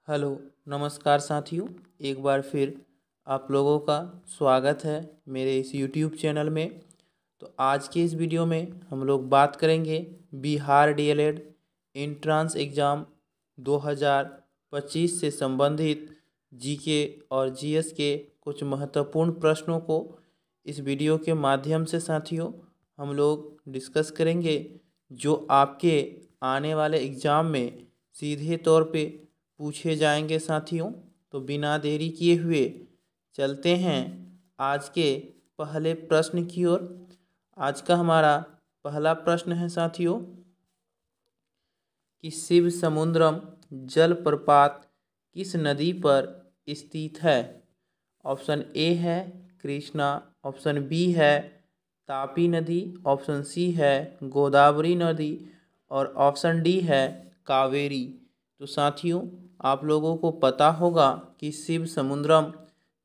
Hello, नमस्कार साथियों। एक बार फिर आप लोगों का स्वागत है मेरे इस यूट्यूब चैनल में। तो आज के इस वीडियो में हम लोग बात करेंगे बिहार डीएलएड एंट्रेंस एग्ज़ाम 2025 से संबंधित जीके और जीएस के कुछ महत्वपूर्ण प्रश्नों को इस वीडियो के माध्यम से साथियों हम लोग डिस्कस करेंगे, जो आपके आने वाले एग्ज़ाम में सीधे तौर पे पूछे जाएंगे साथियों। तो बिना देरी किए हुए चलते हैं आज के पहले प्रश्न की ओर। आज का हमारा पहला प्रश्न है साथियों कि शिव समुद्रम जलप्रपात किस नदी पर स्थित है। ऑप्शन ए है कृष्णा, ऑप्शन बी है तापी नदी, ऑप्शन सी है गोदावरी नदी और ऑप्शन डी है कावेरी। तो साथियों आप लोगों को पता होगा कि शिव समुद्रम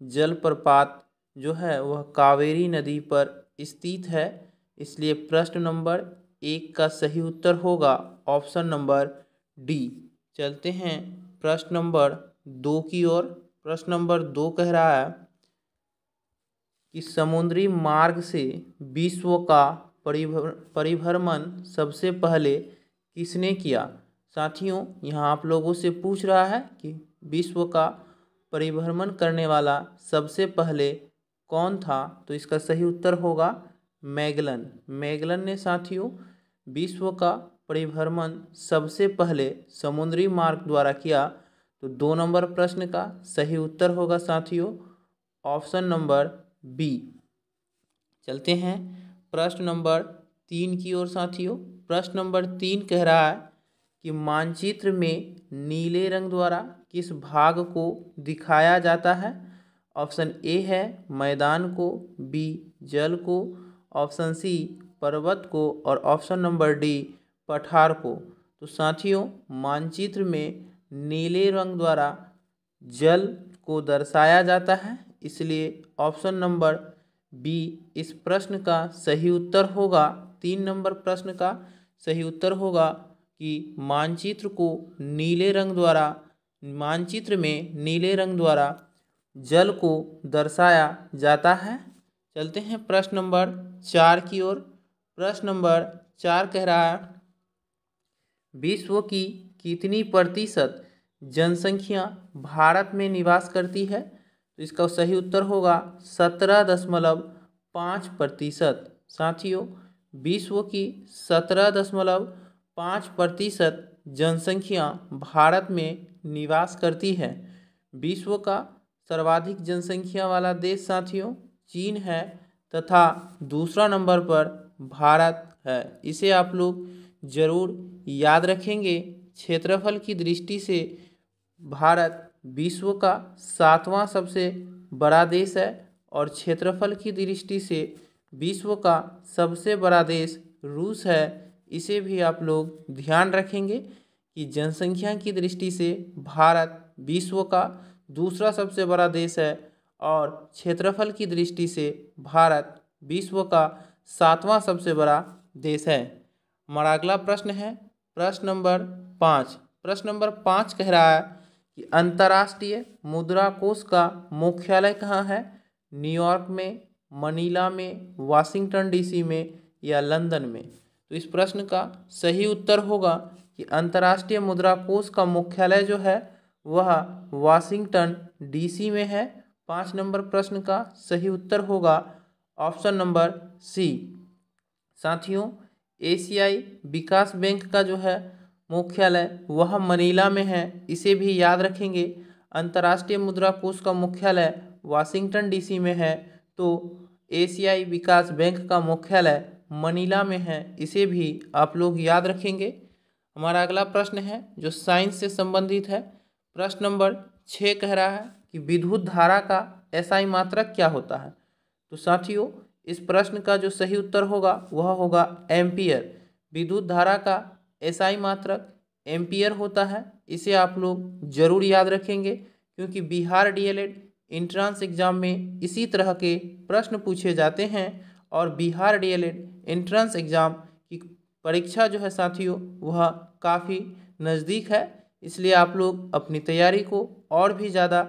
जलप्रपात जो है वह कावेरी नदी पर स्थित है, इसलिए प्रश्न नंबर 1 का सही उत्तर होगा ऑप्शन नंबर डी। चलते हैं प्रश्न नंबर 2 की ओर। प्रश्न नंबर 2 कह रहा है कि समुद्री मार्ग से विश्व का परिभ्रमण सबसे पहले किसने किया। साथियों यहाँ आप लोगों से पूछ रहा है कि विश्व का परिभ्रमण करने वाला सबसे पहले कौन था। तो इसका सही उत्तर होगा मैगलन। मैगलन ने साथियों विश्व का परिभ्रमण सबसे पहले समुद्री मार्ग द्वारा किया। तो 2 नंबर प्रश्न का सही उत्तर होगा साथियों ऑप्शन नंबर बी। चलते हैं प्रश्न नंबर 3 की ओर साथियों। प्रश्न नंबर 3 कह रहा है कि मानचित्र में नीले रंग द्वारा किस भाग को दिखाया जाता है। ऑप्शन ए है मैदान को, बी जल को, ऑप्शन सी पर्वत को और ऑप्शन नंबर डी पठार को। तो साथियों मानचित्र में नीले रंग द्वारा जल को दर्शाया जाता है, इसलिए ऑप्शन नंबर बी इस प्रश्न का सही उत्तर होगा। 3 नंबर प्रश्न का सही उत्तर होगा कि मानचित्र में नीले रंग द्वारा जल को दर्शाया जाता है। चलते हैं प्रश्न नंबर 4 की ओर। प्रश्न नंबर 4 कह रहा है विश्व की कितनी प्रतिशत जनसंख्या भारत में निवास करती है। तो इसका सही उत्तर होगा 17.5%। साथियों विश्व की 17.5% जनसंख्या भारत में निवास करती है। विश्व का सर्वाधिक जनसंख्या वाला देश साथियों चीन है तथा दूसरा नंबर पर भारत है। इसे आप लोग जरूर याद रखेंगे। क्षेत्रफल की दृष्टि से भारत विश्व का 7वां सबसे बड़ा देश है और क्षेत्रफल की दृष्टि से विश्व का सबसे बड़ा देश रूस है। इसे भी आप लोग ध्यान रखेंगे कि जनसंख्या की दृष्टि से भारत विश्व का दूसरा सबसे बड़ा देश है और क्षेत्रफल की दृष्टि से भारत विश्व का 7वां सबसे बड़ा देश है। हमारा अगला प्रश्न है प्रश्न नंबर 5। प्रश्न नंबर 5 कह रहा है कि अंतर्राष्ट्रीय मुद्रा कोष का मुख्यालय कहाँ है। न्यूयॉर्क में, मनीला में, वाशिंगटन डीसी में या लंदन में। तो इस प्रश्न का सही उत्तर होगा कि अंतर्राष्ट्रीय मुद्रा कोष का मुख्यालय जो है वह वाशिंगटन डीसी में है। 5 नंबर प्रश्न का सही उत्तर होगा ऑप्शन नंबर सी। साथियों एशियाई विकास बैंक का जो है मुख्यालय वह मनीला में है, इसे भी याद रखेंगे। अंतर्राष्ट्रीय मुद्रा कोष का मुख्यालय वाशिंगटन डीसी में है, तो एशियाई विकास बैंक का मुख्यालय मनीला में है, इसे भी आप लोग याद रखेंगे। हमारा अगला प्रश्न है जो साइंस से संबंधित है। प्रश्न नंबर 6 कह रहा है कि विद्युत धारा का एसआई मात्रक क्या होता है। तो साथियों इस प्रश्न का जो सही उत्तर होगा वह होगा एम्पियर। विद्युत धारा का एसआई मात्रक एम्पियर होता है, इसे आप लोग जरूर याद रखेंगे क्योंकि बिहार डीएलएड एंट्रेंस एग्जाम में इसी तरह के प्रश्न पूछे जाते हैं और बिहार डीएलएड एंट्रेंस एग्जाम की परीक्षा जो है साथियों वह काफ़ी नज़दीक है, इसलिए आप लोग अपनी तैयारी को और भी ज़्यादा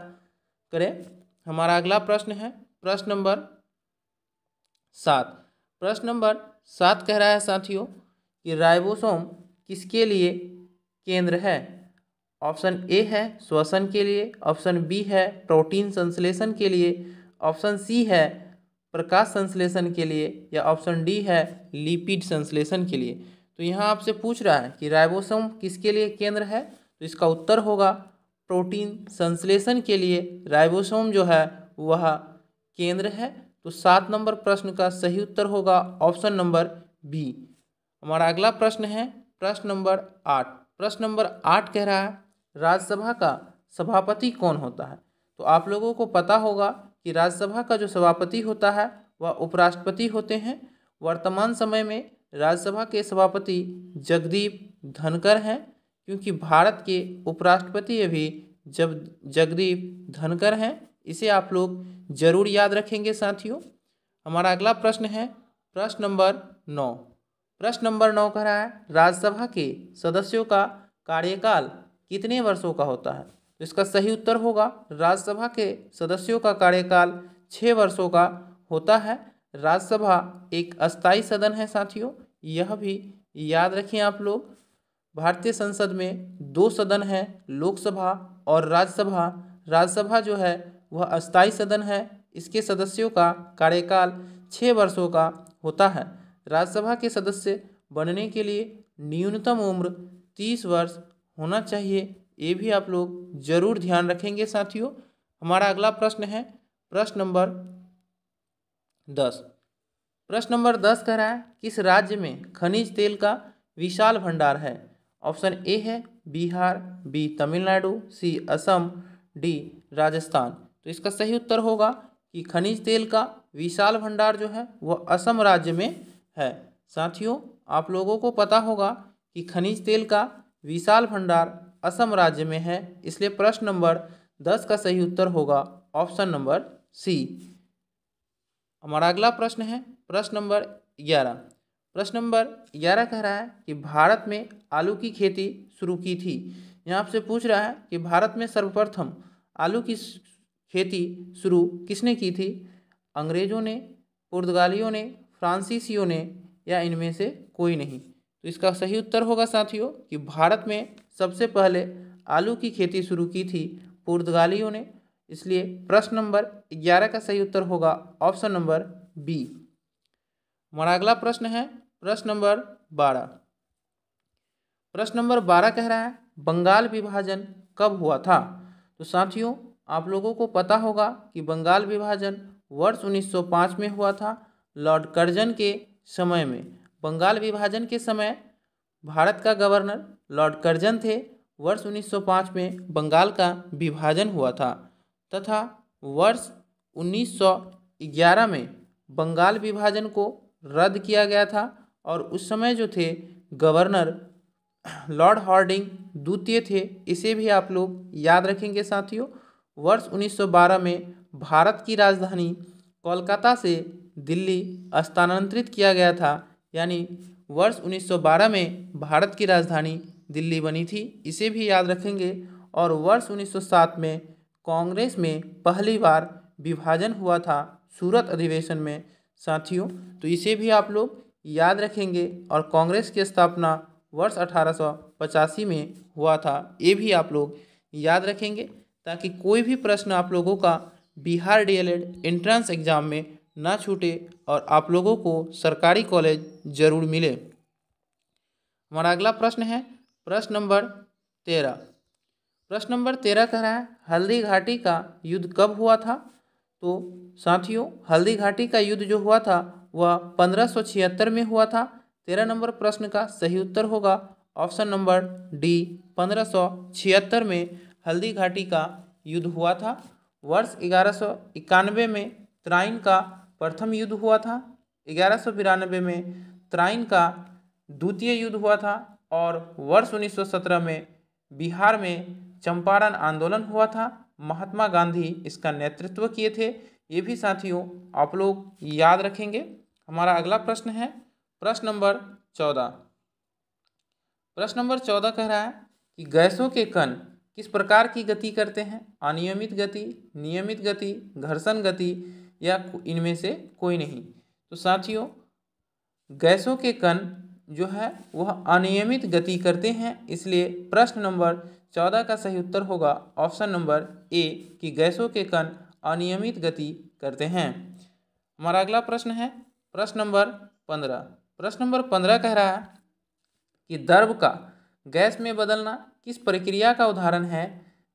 करें। हमारा अगला प्रश्न है प्रश्न नंबर 7। प्रश्न नंबर 7 कह रहा है साथियों कि राइबोसोम किसके लिए केंद्र है। ऑप्शन ए है श्वसन के लिए, ऑप्शन बी है प्रोटीन संश्लेषण के लिए, ऑप्शन सी है प्रकाश संश्लेषण के लिए, या ऑप्शन डी है लिपिड संश्लेषण के लिए। तो यहाँ आपसे पूछ रहा है कि राइबोसोम किसके लिए केंद्र है, तो इसका उत्तर होगा प्रोटीन संश्लेषण के लिए राइबोसोम जो है वह केंद्र है। तो 7 नंबर प्रश्न का सही उत्तर होगा ऑप्शन नंबर बी। हमारा अगला प्रश्न है प्रश्न नंबर 8। प्रश्न नंबर 8 कह रहा है राज्यसभा का सभापति कौन होता है। तो आप लोगों को पता होगा कि राज्यसभा का जो सभापति होता है वह उपराष्ट्रपति होते हैं। वर्तमान समय में राज्यसभा के सभापति जगदीप धनखड़ हैं, क्योंकि भारत के उपराष्ट्रपति अभी जगदीप धनखड़ हैं। इसे आप लोग जरूर याद रखेंगे साथियों। हमारा अगला प्रश्न है प्रश्न नंबर 9। प्रश्न नंबर 9 कह रहा है राज्यसभा के सदस्यों का कार्यकाल कितने वर्षों का होता है। तो इसका सही उत्तर होगा राज्यसभा के सदस्यों का कार्यकाल 6 वर्षों का होता है। राज्यसभा एक अस्थायी सदन है साथियों, यह भी याद रखें आप लोग। भारतीय संसद में 2 सदन हैं, लोकसभा और राज्यसभा। राज्यसभा जो है वह अस्थायी सदन है, इसके सदस्यों का कार्यकाल 6 वर्षों का होता है। राज्यसभा के सदस्य बनने के लिए न्यूनतम उम्र 30 वर्ष होना चाहिए, ये भी आप लोग जरूर ध्यान रखेंगे साथियों। हमारा अगला प्रश्न है प्रश्न नंबर 10। प्रश्न नंबर 10 कह रहा है किस राज्य में खनिज तेल का विशाल भंडार है। ऑप्शन ए है बिहार, बी तमिलनाडु, सी असम, डी राजस्थान। तो इसका सही उत्तर होगा कि खनिज तेल का विशाल भंडार जो है वह असम राज्य में है। साथियों आप लोगों को पता होगा कि खनिज तेल का विशाल भंडार असम राज्य में है, इसलिए प्रश्न नंबर 10 का सही उत्तर होगा ऑप्शन नंबर सी। हमारा अगला प्रश्न है प्रश्न नंबर 11। प्रश्न नंबर 11 कह रहा है कि भारत में आलू की खेती शुरू की थी। यहाँ आपसे पूछ रहा है कि भारत में सर्वप्रथम आलू की खेती शुरू किसने की थी। अंग्रेजों ने, पुर्तगालियों ने, फ्रांसीसियों ने, या इनमें से कोई नहीं। तो इसका सही उत्तर होगा साथियों कि भारत में सबसे पहले आलू की खेती शुरू की थी पुर्तगालियों ने, इसलिए प्रश्न नंबर 11 का सही उत्तर होगा ऑप्शन नंबर बी। हमारा अगला प्रश्न है प्रश्न नंबर 12। प्रश्न नंबर 12 कह रहा है बंगाल विभाजन कब हुआ था। तो साथियों आप लोगों को पता होगा कि बंगाल विभाजन वर्ष 1905 में हुआ था। लॉर्ड कर्जन के समय में, बंगाल विभाजन के समय भारत का गवर्नर लॉर्ड कर्जन थे। वर्ष 1905 में बंगाल का विभाजन हुआ था तथा वर्ष 1911 में बंगाल विभाजन को रद्द किया गया था, और उस समय जो थे गवर्नर लॉर्ड हार्डिंग द्वितीय थे। इसे भी आप लोग याद रखेंगे साथियों। वर्ष 1912 में भारत की राजधानी कोलकाता से दिल्ली स्थानांतरित किया गया था, यानी वर्ष 1912 में भारत की राजधानी दिल्ली बनी थी, इसे भी याद रखेंगे। और वर्ष 1907 में कांग्रेस में पहली बार विभाजन हुआ था सूरत अधिवेशन में साथियों, तो इसे भी आप लोग याद रखेंगे। और कांग्रेस की स्थापना वर्ष 1885 में हुआ था, ये भी आप लोग याद रखेंगे, ताकि कोई भी प्रश्न आप लोगों का बिहार डीएलएड एंट्रेंस एग्जाम में ना छूटे और आप लोगों को सरकारी कॉलेज जरूर मिले। हमारा अगला प्रश्न है प्रश्न नंबर 13। प्रश्न नंबर 13 कह रहा है हल्दी घाटी का युद्ध कब हुआ था। तो साथियों हल्दी घाटी का युद्ध जो हुआ था वह 1576 में हुआ था। 13 नंबर प्रश्न का सही उत्तर होगा ऑप्शन नंबर डी, 1576 में हल्दी घाटी का युद्ध हुआ था। वर्ष 1191 में तराइन का प्रथम युद्ध हुआ था। 1192 में तराइन का द्वितीय युद्ध हुआ था, और वर्ष 1917 में बिहार में चंपारण आंदोलन हुआ था। महात्मा गांधी इसका नेतृत्व किए थे, ये भी साथियों आप लोग याद रखेंगे। हमारा अगला प्रश्न है प्रश्न नंबर 14। प्रश्न नंबर 14 कह रहा है कि गैसों के कण किस प्रकार की गति करते हैं, अनियमित गति, नियमित गति, घर्षण गति या इनमें से कोई नहीं। तो साथियों गैसों के कण जो है वह अनियमित गति करते हैं, इसलिए प्रश्न नंबर 14 का सही उत्तर होगा ऑप्शन नंबर ए कि गैसों के कण अनियमित गति करते हैं। हमारा अगला प्रश्न है प्रश्न नंबर 15। प्रश्न नंबर 15 कह रहा है कि द्रव का गैस में बदलना किस प्रक्रिया का उदाहरण है,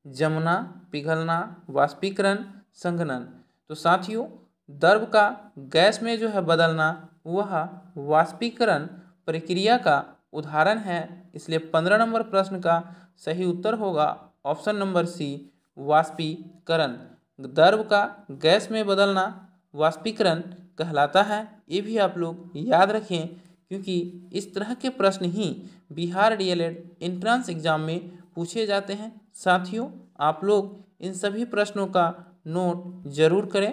जमना, पिघलना, वाष्पीकरण, संघनन। तो साथियों द्रव का गैस में जो है बदलना वह वाष्पीकरण प्रक्रिया का उदाहरण है, इसलिए 15 नंबर प्रश्न का सही उत्तर होगा ऑप्शन नंबर सी वाष्पीकरण। द्रव का गैस में बदलना वाष्पीकरण कहलाता है। ये भी आप लोग याद रखें क्योंकि इस तरह के प्रश्न ही बिहार डीएलएड एंट्रेंस एग्जाम में पूछे जाते हैं। साथियों आप लोग इन सभी प्रश्नों का नोट जरूर करें।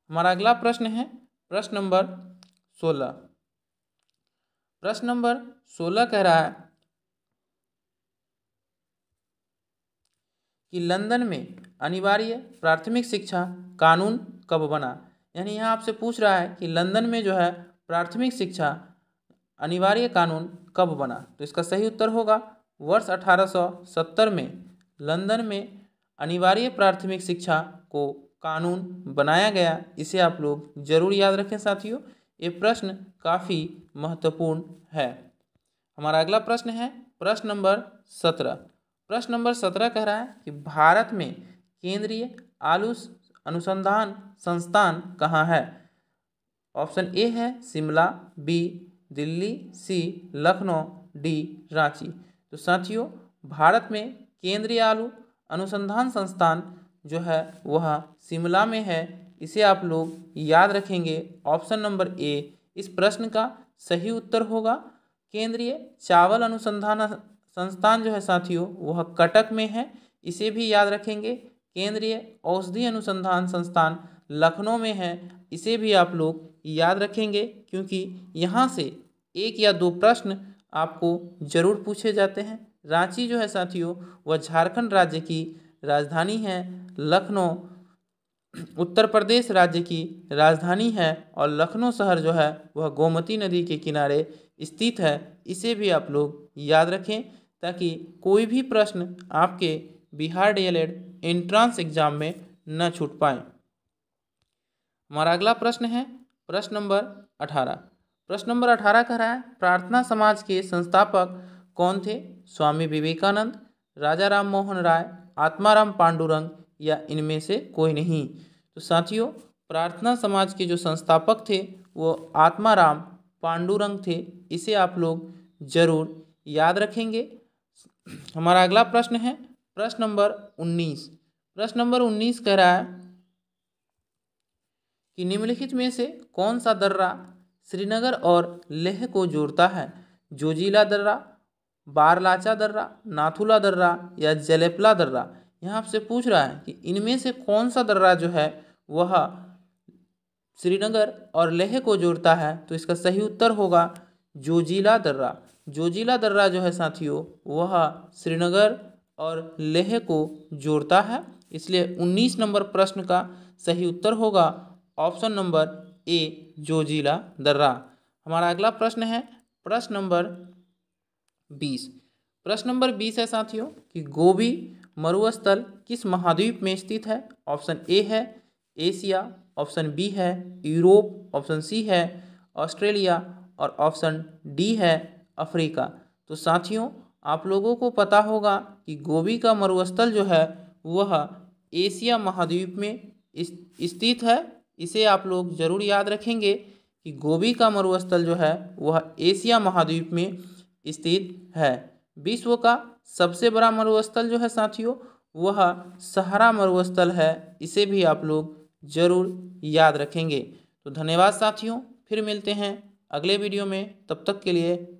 हमारा अगला प्रश्न है प्रश्न नंबर 16। प्रश्न नंबर 16 कह रहा है कि लंदन में अनिवार्य प्राथमिक शिक्षा कानून कब बना। यानी यहाँ आपसे पूछ रहा है कि लंदन में जो है प्राथमिक शिक्षा अनिवार्य कानून कब बना। तो इसका सही उत्तर होगा वर्ष 1870 में लंदन में अनिवार्य प्राथमिक शिक्षा को कानून बनाया गया। इसे आप लोग जरूर याद रखें साथियों, ये प्रश्न काफ़ी महत्वपूर्ण है। हमारा अगला प्रश्न है प्रश्न नंबर 17। प्रश्न नंबर 17 कह रहा है कि भारत में केंद्रीय आलू अनुसंधान संस्थान कहाँ है। ऑप्शन ए है शिमला, बी दिल्ली, सी लखनऊ, डी रांची। तो साथियों भारत में केंद्रीय आलू अनुसंधान संस्थान जो है वह शिमला में है, इसे आप लोग याद रखेंगे। ऑप्शन नंबर ए इस प्रश्न का सही उत्तर होगा। केंद्रीय चावल अनुसंधान संस्थान जो है साथियों वह कटक में है, इसे भी याद रखेंगे। केंद्रीय औषधि अनुसंधान संस्थान लखनऊ में है, इसे भी आप लोग याद रखेंगे क्योंकि यहाँ से एक या दो प्रश्न आपको जरूर पूछे जाते हैं। रांची जो है साथियों वह झारखंड राज्य की राजधानी है, लखनऊ उत्तर प्रदेश राज्य की राजधानी है और लखनऊ शहर जो है वह गोमती नदी के किनारे स्थित है। इसे भी आप लोग याद रखें ताकि कोई भी प्रश्न आपके बिहार डीएलएड एंट्रेंस एग्जाम में न छूट पाए। हमारा अगला प्रश्न है प्रश्न नंबर 18। प्रश्न नंबर 18 कह रहा है प्रार्थना समाज के संस्थापक कौन थे। स्वामी विवेकानंद, राजा राम मोहन राय, आत्माराम पांडुरंग या इनमें से कोई नहीं। तो साथियों प्रार्थना समाज के जो संस्थापक थे वो आत्माराम पांडुरंग थे, इसे आप लोग जरूर याद रखेंगे। हमारा अगला प्रश्न है प्रश्न नंबर 19। प्रश्न नंबर 19 कह रहा है कि निम्नलिखित में से कौन सा दर्रा श्रीनगर और लेह को जोड़ता है। जोजिला दर्रा, बारलाचा दर्रा, नाथुला दर्रा या जलेपला दर्रा। यहाँ आपसे पूछ रहा है कि इनमें से कौन सा दर्रा जो है वह श्रीनगर और लेह को जोड़ता है। तो इसका सही उत्तर होगा जोजिला दर्रा। जोजिला दर्रा जो है साथियों वह श्रीनगर और लेह को जोड़ता है, इसलिए 19 नंबर प्रश्न का सही उत्तर होगा ऑप्शन नंबर ए जोजिला दर्रा। हमारा अगला प्रश्न है प्रश्न नंबर 20। प्रश्न नंबर 20 है साथियों कि गोबी मरुस्थल किस महाद्वीप में स्थित है। ऑप्शन ए है एशिया, ऑप्शन बी है यूरोप, ऑप्शन सी है ऑस्ट्रेलिया और ऑप्शन डी है अफ्रीका। तो साथियों आप लोगों को पता होगा कि गोबी का मरुस्थल जो है वह एशिया महाद्वीप में स्थित है, इसे आप लोग जरूर याद रखेंगे कि गोबी का मरुस्थल जो है वह एशिया महाद्वीप में स्थित है। विश्व का सबसे बड़ा मरुस्थल जो है साथियों वह सहारा मरुस्थल है, इसे भी आप लोग जरूर याद रखेंगे। तो धन्यवाद साथियों, फिर मिलते हैं अगले वीडियो में, तब तक के लिए जय।